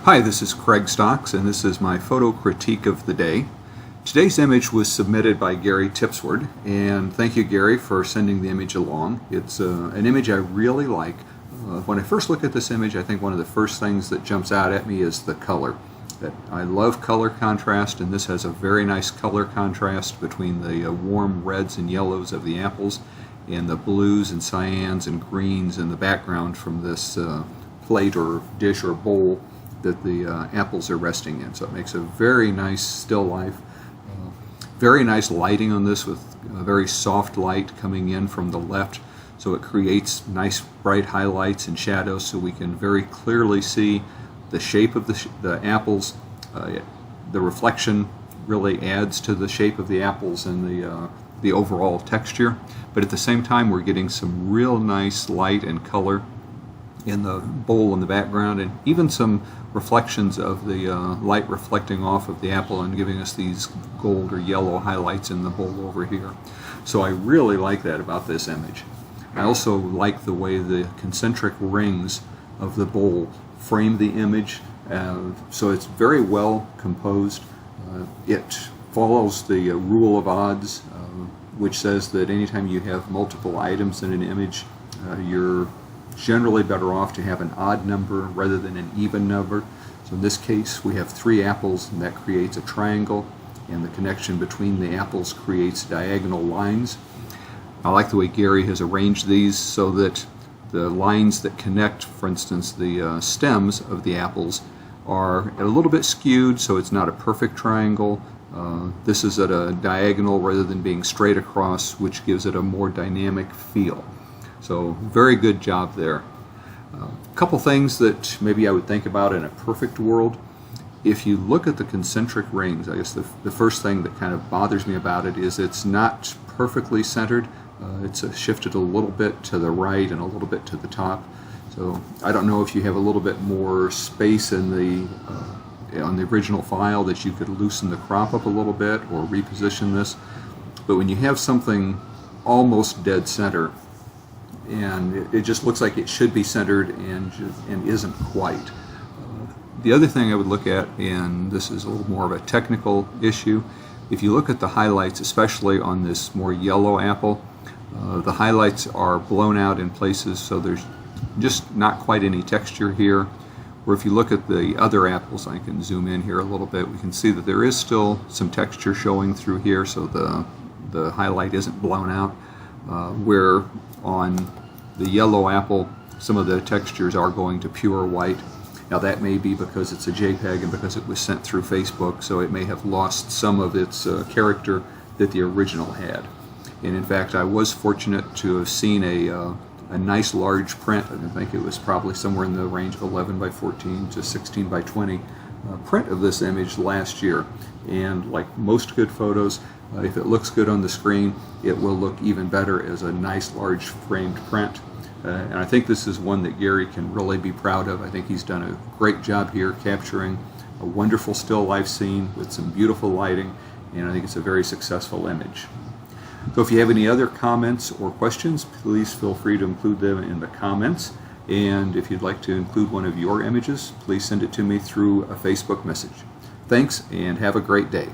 Hi, this is Craig Stocks, and this is my photo critique of the day. Today's image was submitted by Gary Tipsword, and thank you, Gary, for sending the image along. It's an image I really like. When I first look at this image, I think one of the first things that jumps out at me is the color. I love color contrast, and this has a very nice color contrast between the warm reds and yellows of the apples and the blues and cyans and greens in the background from this plate or dish or bowl that the apples are resting in. So it makes a very nice still life. Very nice lighting on this with a very soft light coming in from the left, so it creates nice bright highlights and shadows so we can very clearly see the shape of the apples. The reflection really adds to the shape of the apples and the overall texture, but at the same time we're getting some real nice light and color in the bowl in the background, and even some reflections of the light reflecting off of the apple and giving us these gold or yellow highlights in the bowl over here. So I really like that about this image. I also like the way the concentric rings of the bowl frame the image, so it's very well composed. It follows the rule of odds, which says that anytime you have multiple items in an image, you're generally better off to have an odd number rather than an even number. So in this case we have 3 apples, and that creates a triangle, and the connection between the apples creates diagonal lines. I like the way Gary has arranged these so that the lines that connect, for instance, the stems of the apples are a little bit skewed, so it's not a perfect triangle. This is at a diagonal rather than being straight across, which gives it a more dynamic feel. So very good job there. A couple things that maybe I would think about in a perfect world. If you look at the concentric rings, I guess the first thing that kind of bothers me about it is it's not perfectly centered. It's shifted a little bit to the right and a little bit to the top. So I don't know if you have a little bit more space in on the original file that you could loosen the crop up a little bit or reposition this. But when you have something almost dead center, and it just looks like it should be centered and isn't quite. The other thing I would look at, and this is a little more of a technical issue, if you look at the highlights, especially on this more yellow apple, the highlights are blown out in places, so there's just not quite any texture here. Or if you look at the other apples, I can zoom in here a little bit, we can see that there is still some texture showing through here, so the highlight isn't blown out. Where on the yellow apple, some of the textures are going to pure white. Now that may be because it's a JPEG and because it was sent through Facebook, so it may have lost some of its character that the original had. And in fact, I was fortunate to have seen a nice large print. I think it was probably somewhere in the range of 11 by 14 to 16 by 20 print of this image last year. And like most good photos, if it looks good on the screen, it will look even better as a nice large framed print. And I think this is one that Gary can really be proud of. I think he's done a great job here capturing a wonderful still life scene with some beautiful lighting, and I think it's a very successful image. So if you have any other comments or questions, please feel free to include them in the comments. And if you'd like to include one of your images, please send it to me through a Facebook message. Thanks, and have a great day.